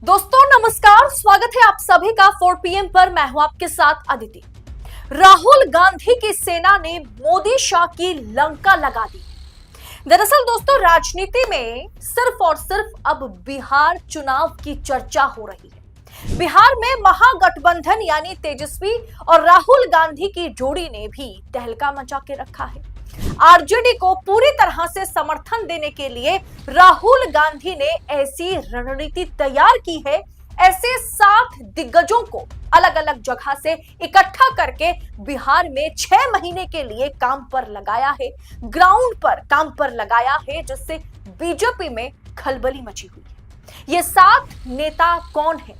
दोस्तों नमस्कार, स्वागत है आप सभी का 4 PM पर। मैं हूं आपके साथ अदिति। राहुल गांधी की सेना ने मोदी शाह की लंका लगा दी। दरअसल दोस्तों, राजनीति में सिर्फ और सिर्फ अब बिहार चुनाव की चर्चा हो रही है। बिहार में महागठबंधन यानी तेजस्वी और राहुल गांधी की जोड़ी ने भी तहलका मचा के रखा है। आरजेडी को पूरी तरह से समर्थन देने के लिए राहुल गांधी ने ऐसी रणनीति तैयार की है। ऐसे 7 दिग्गजों को अलग अलग जगह से इकट्ठा करके बिहार में 6 महीने के लिए काम पर लगाया है, ग्राउंड पर काम पर लगाया है, जिससे बीजेपी में खलबली मची हुई है। ये 7 नेता कौन है?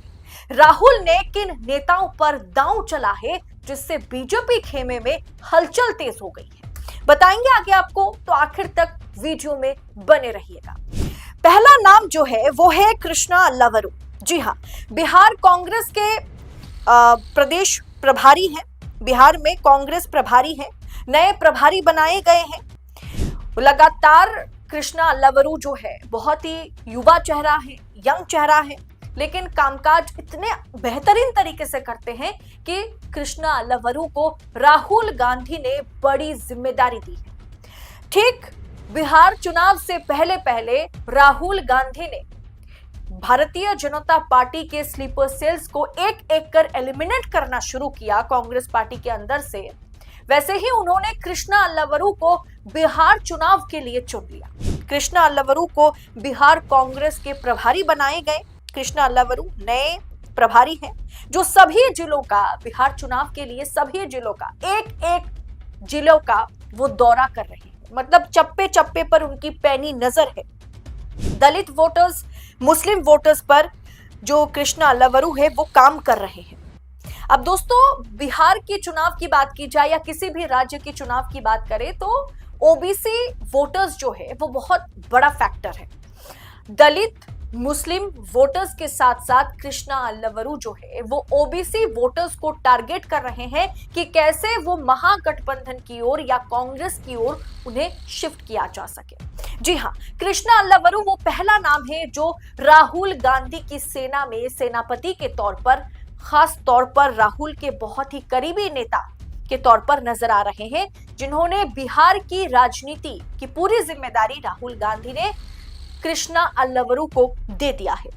राहुल ने किन नेताओं पर दांव चला है जिससे बीजेपी खेमे में हलचल तेज हो गई है, बताएंगे आगे आपको, तो आखिर तक वीडियो में बने रहिएगा। पहला नाम जो है वो है कृष्णा अल्लावरू। जी हाँ, बिहार कांग्रेस के प्रदेश प्रभारी हैं। बिहार में कांग्रेस प्रभारी हैं, नए प्रभारी बनाए गए हैं। लगातार कृष्णा अल्लावरू जो है बहुत ही युवा चेहरा है, यंग चेहरा है, लेकिन कामकाज इतने बेहतरीन तरीके से करते हैं कि कृष्णा अल्लावरू को राहुल गांधी ने बड़ी जिम्मेदारी दी है। ठीक बिहार चुनाव से पहले पहले राहुल गांधी ने भारतीय जनता पार्टी के स्लीपर सेल्स को एक एक कर एलिमिनेट करना शुरू किया कांग्रेस पार्टी के अंदर से। वैसे ही उन्होंने कृष्णा अल्लावरू को बिहार चुनाव के लिए चुन लिया। कृष्णा अल्लावरू को बिहार कांग्रेस के प्रभारी बनाए गए। कृष्णा अल्लावरू नए प्रभारी हैं जो सभी जिलों का, बिहार चुनाव के लिए सभी जिलों का, एक एक जिलों का वो दौरा कर रहे हैं। मतलब चप्पे चप्पे पर उनकी पैनी नजर है। दलित वोटर्स, मुस्लिम वोटर्स पर जो कृष्णा अल्लावरू है वो काम कर रहे हैं। अब दोस्तों, बिहार के चुनाव की बात की जाए या किसी भी राज्य के चुनाव की बात करें तो ओबीसी वोटर्स जो है वो बहुत बड़ा फैक्टर है। दलित मुस्लिम वोटर्स के साथ साथ कृष्णा अल्लावरू जो है वो ओबीसी वोटर्स को टारगेट कर रहे हैं कि कैसे वो महागठबंधन की ओर या कांग्रेस की ओर उन्हें शिफ्ट किया जा सके। जी हाँ, कृष्णा अल्लावरू वो पहला नाम है जो राहुल गांधी की सेना में सेनापति के तौर पर, खास तौर पर राहुल के बहुत ही करीबी नेता के तौर पर नजर आ रहे हैं, जिन्होंने बिहार की राजनीति की पूरी जिम्मेदारी राहुल गांधी ने कृष्णा अल्लावरू को दे दिया है।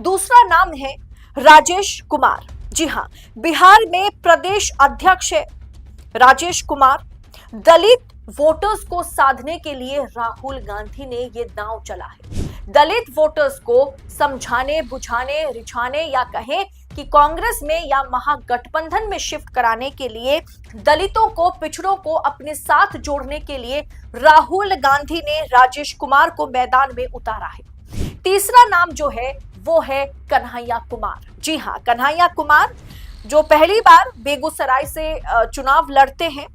दूसरा नाम है राजेश कुमार। जी हाँ, बिहार में प्रदेश अध्यक्ष है राजेश कुमार। दलित वोटर्स को साधने के लिए राहुल गांधी ने ये दांव चला है। दलित वोटर्स को समझाने, बुझाने, रिझाने या कहें कि कांग्रेस में या महागठबंधन में शिफ्ट कराने के लिए, दलितों को, पिछड़ों को अपने साथ जोड़ने के लिए राहुल गांधी ने राजेश कुमार को मैदान में उतारा है। तीसरा नाम जो है वो है कन्हैया कुमार। जी हाँ, कन्हैया कुमार जो पहली बार बेगूसराय से चुनाव लड़ते हैं,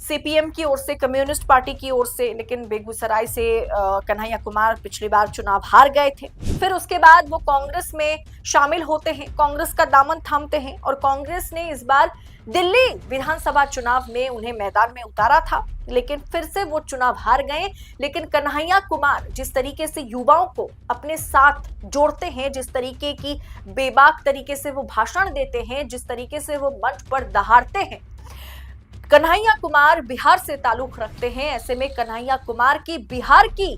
सीपीएम की ओर से, कम्युनिस्ट पार्टी की ओर से, लेकिन बेगूसराय से कन्हैया कुमार पिछली बार चुनाव हार गए थे। फिर उसके बाद वो कांग्रेस में शामिल होते हैं, कांग्रेस का दामन थामते हैं और कांग्रेस ने इस बार दिल्ली विधानसभा चुनाव में उन्हें मैदान में उतारा था, लेकिन फिर से वो चुनाव हार गए। लेकिन कन्हैया कुमार जिस तरीके से युवाओं को अपने साथ जोड़ते हैं, जिस तरीके की बेबाक तरीके से वो भाषण देते हैं, जिस तरीके से वो मंच पर दहाड़ते हैं, कन्हैया कुमार बिहार से ताल्लुक रखते हैं। ऐसे में कन्हैया कुमार की बिहार की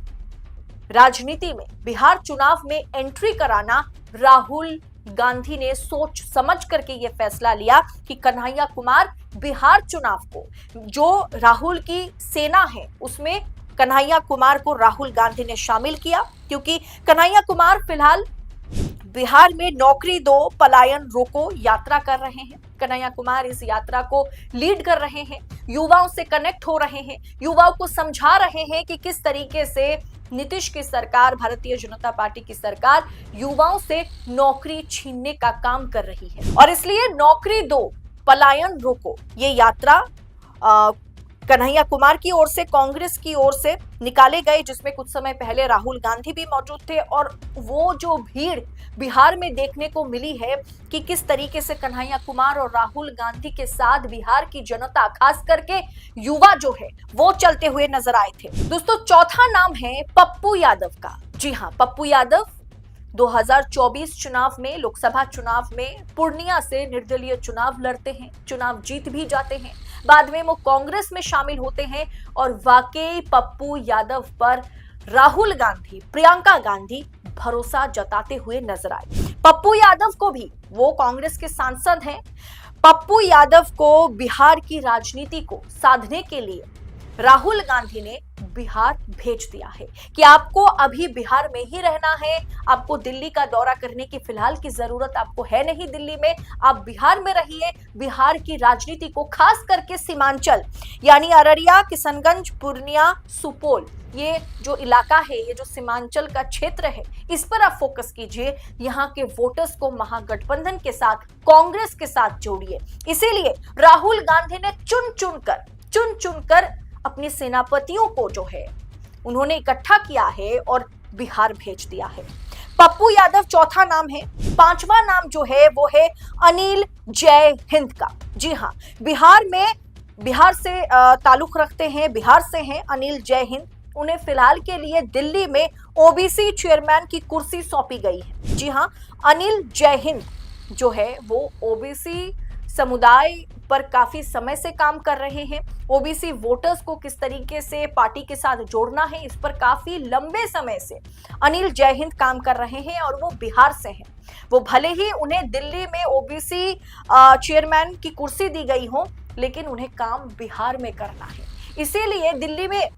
राजनीति में, बिहार चुनाव में एंट्री कराना राहुल गांधी ने सोच समझ करके यह फैसला लिया कि कन्हैया कुमार बिहार चुनाव को, जो राहुल की सेना है उसमें कन्हैया कुमार को राहुल गांधी ने शामिल किया, क्योंकि कन्हैया कुमार फिलहाल बिहार में नौकरी दो पलायन रोको यात्रा कर रहे हैं। कन्हैया कुमार इस यात्रा को लीड कर रहे हैं, युवाओं से कनेक्ट हो रहे हैं, युवाओं को समझा रहे हैं कि किस तरीके से नीतीश की सरकार, भारतीय जनता पार्टी की सरकार युवाओं से नौकरी छीनने का काम कर रही है। और इसलिए नौकरी दो पलायन रोको ये यात्रा कन्हैया कुमार की ओर से, कांग्रेस की ओर से निकाले गए, जिसमें कुछ समय पहले राहुल गांधी भी मौजूद थे। और वो जो भीड़ बिहार में देखने को मिली है कि किस तरीके से कन्हैया कुमार और राहुल गांधी के साथ बिहार की जनता, खास करके युवा जो है वो चलते हुए नजर आए थे। दोस्तों, चौथा नाम है पप्पू यादव का। जी हाँ, पप्पू यादव 2024 चुनाव में, लोकसभा चुनाव में पूर्णिया से निर्दलीय चुनाव लड़ते हैं, चुनाव जीत भी जाते हैं। बाद में वो कांग्रेस में शामिल होते हैं और वाकई पप्पू यादव पर राहुल गांधी, प्रियंका गांधी भरोसा जताते हुए नजर आए। पप्पू यादव को भी, वो कांग्रेस के सांसद हैं, पप्पू यादव को बिहार की राजनीति को साधने के लिए राहुल गांधी ने बिहार भेज दिया है कि आपको अभी बिहार में ही रहना है, आपको दिल्ली का दौरा करने की फिलहाल की जरूरत आपको है नहीं दिल्ली में, आप बिहार में रहिए। बिहार की राजनीति को, खास करके सीमांचल यानी अररिया, किशनगंज, पूर्णिया, सुपौल, ये जो इलाका है, ये जो सीमांचल का क्षेत्र है, इस पर आप फोकस कीजिए। यहाँ के वोटर्स को महागठबंधन के साथ, कांग्रेस के साथ जोड़िए। इसीलिए राहुल गांधी ने चुन चुनकर अपने सेनापतियों को जो है उन्होंने इकट्ठा किया है और बिहार भेज दिया है। पप्पू यादव चौथा नाम है। पांचवा नाम जो है वो है अनिल जय हिंद का। जी हाँ, बिहार से ताल्लुक रखते हैं, बिहार से हैं अनिल जय हिंद। उन्हें फिलहाल के लिए दिल्ली में ओबीसी चेयरमैन की कुर्सी सौंपी गई है। जी हाँ, अनिल जय हिंद जो है वो ओबीसी समुदाय पर काफी समय से काम कर रहे हैं। ओबीसी वोटर्स को किस तरीके से पार्टी के साथ जोड़ना है, इस पर काफी लंबे समय से अनिल जय हिंद काम कर रहे हैं और वो बिहार से हैं। वो भले ही उन्हें दिल्ली में ओबीसी चेयरमैन की कुर्सी दी गई हो, लेकिन उन्हें काम बिहार में करना है। इसीलिए दिल्ली में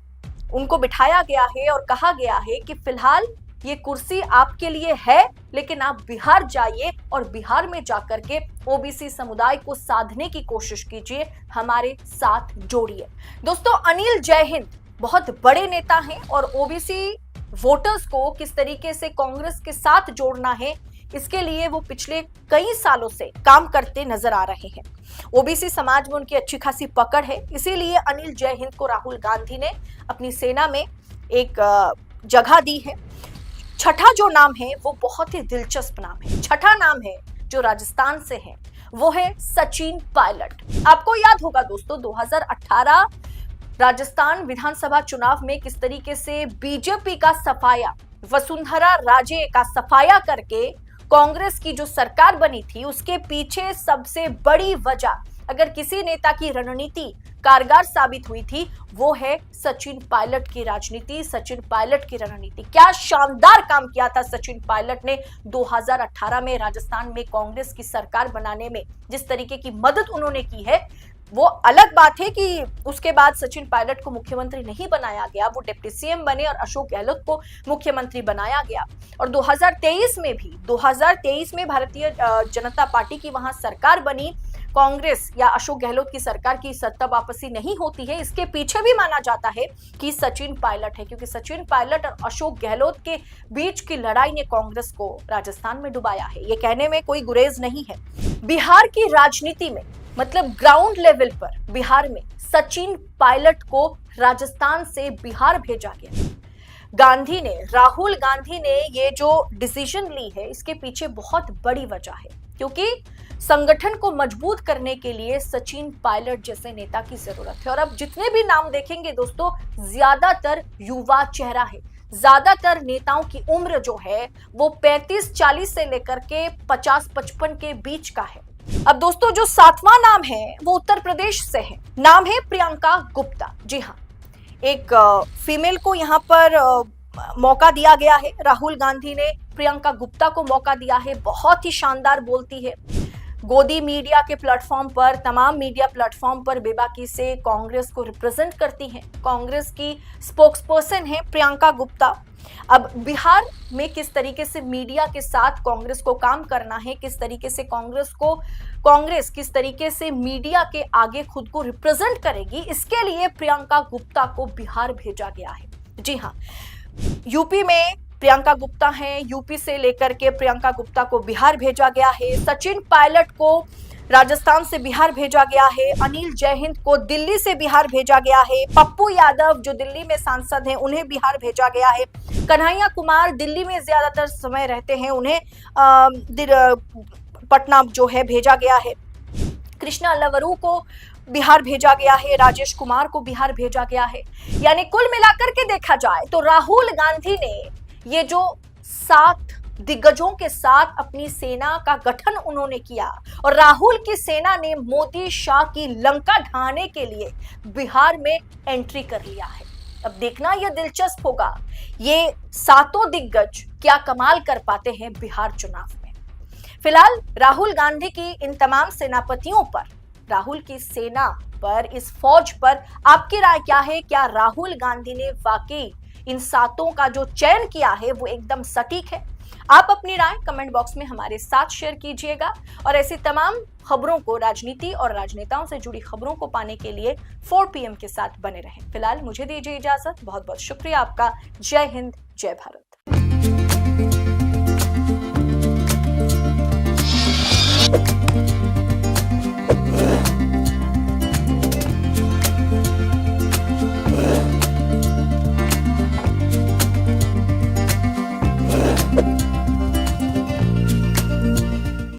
उनको बिठाया गया है और कहा गया है कि फिलहाल ये कुर्सी आपके लिए है, लेकिन आप बिहार जाइए और बिहार में जाकर के ओबीसी समुदाय को साधने की कोशिश कीजिए, हमारे साथ जोड़िए। दोस्तों, अनिल जय हिंद बहुत बड़े नेता हैं और ओबीसी वोटर्स को किस तरीके से कांग्रेस के साथ जोड़ना है, इसके लिए वो पिछले कई सालों से काम करते नजर आ रहे हैं। ओबीसी समाज में उनकी अच्छी खासी पकड़ है, इसीलिए अनिल जय हिंद को राहुल गांधी ने अपनी सेना में एक जगह दी है। छठा जो नाम है वो बहुत ही दिलचस्प नाम है। छठा नाम है जो राजस्थान से है, वो है सचिन पायलट। आपको याद होगा दोस्तों, 2018 राजस्थान विधानसभा चुनाव में किस तरीके से बीजेपी का सफाया, वसुंधरा राजे का सफाया करके कांग्रेस की जो सरकार बनी थी, उसके पीछे सबसे बड़ी वजह, अगर किसी नेता की रणनीति कारगर साबित हुई थी, वो है सचिन पायलट की राजनीति, सचिन पायलट की रणनीति। क्या शानदार काम किया था सचिन पायलट ने 2018 में राजस्थान में कांग्रेस की सरकार बनाने में। जिस तरीके की मदद उन्होंने की है, वो अलग बात है कि उसके बाद सचिन पायलट को मुख्यमंत्री नहीं बनाया गया, वो डिप्टी सीएम बने और अशोक गहलोत को मुख्यमंत्री बनाया गया। और 2023 में भारतीय जनता पार्टी की वहां सरकार बनी। कांग्रेस या अशोक गहलोत की सरकार की सत्ता वापसी नहीं होती है, इसके पीछे भी माना जाता है कि सचिन पायलट है, क्योंकि सचिन पायलट और अशोक गहलोत के बीच की लड़ाई ने कांग्रेस को राजस्थान में डुबाया है, ये कहने में कोई गुरेज नहीं है। बिहार की राजनीति में, मतलब ग्राउंड लेवल पर बिहार में सचिन पायलट को राजस्थान से बिहार भेजा गया। राहुल गांधी ने ये जो डिसीजन ली है, इसके पीछे बहुत बड़ी वजह है, क्योंकि संगठन को मजबूत करने के लिए सचिन पायलट जैसे नेता की जरूरत है। और अब जितने भी नाम देखेंगे दोस्तों, ज्यादातर युवा चेहरा है। ज्यादातर नेताओं की उम्र जो है वो 35-40 से लेकर के 50-55 के बीच का है। अब दोस्तों, जो सातवां नाम है वो उत्तर प्रदेश से है। नाम है प्रियंका गुप्ता। जी हाँ, एक फीमेल को यहाँ पर मौका दिया गया है। राहुल गांधी ने प्रियंका गुप्ता को मौका दिया है। बहुत ही शानदार बोलती है। गोदी मीडिया के प्लेटफॉर्म पर, तमाम मीडिया प्लेटफॉर्म पर बेबाकी से कांग्रेस को रिप्रेजेंट करती हैं। कांग्रेस की स्पोक्सपर्सन है प्रियंका गुप्ता। अब बिहार में किस तरीके से मीडिया के साथ कांग्रेस को काम करना है, किस तरीके से कांग्रेस किस तरीके से मीडिया के आगे खुद को रिप्रेजेंट करेगी, इसके लिए प्रियंका गुप्ता को बिहार भेजा गया है। जी हाँ, यूपी में प्रियंका गुप्ता हैं, यूपी से लेकर के प्रियंका गुप्ता को बिहार भेजा गया है। सचिन पायलट को राजस्थान से बिहार भेजा गया है। अनिल जय हिंद को दिल्ली से बिहार भेजा गया है। पप्पू यादव जो दिल्ली में सांसद हैं, उन्हें बिहार भेजा गया है। कन्हैया कुमार दिल्ली में ज्यादातर समय रहते हैं, उन्हें पटना जो है भेजा गया है। कृष्णा लवरू को बिहार भेजा गया है। राजेश कुमार को बिहार भेजा गया है। यानी कुल मिलाकर के देखा जाए तो राहुल गांधी ने ये जो 7 दिग्गजों के साथ अपनी सेना का गठन उन्होंने किया और राहुल की सेना ने मोदी शाह की लंका ढाने के लिए बिहार में एंट्री कर लिया है। अब देखना यह दिलचस्प होगा, ये सातों दिग्गज क्या कमाल कर पाते हैं बिहार चुनाव में। फिलहाल राहुल गांधी की इन तमाम सेनापतियों पर, राहुल की सेना पर, इस फौज पर आपकी राय क्या है? क्या राहुल गांधी ने वाकई इन सातों का जो चयन किया है वो एकदम सटीक है? आप अपनी राय कमेंट बॉक्स में हमारे साथ शेयर कीजिएगा और ऐसी तमाम खबरों को, राजनीति और राजनेताओं से जुड़ी खबरों को पाने के लिए 4 PM के साथ बने रहें। फिलहाल मुझे दीजिए इजाजत। बहुत बहुत शुक्रिया आपका। जय हिंद, जय भारत।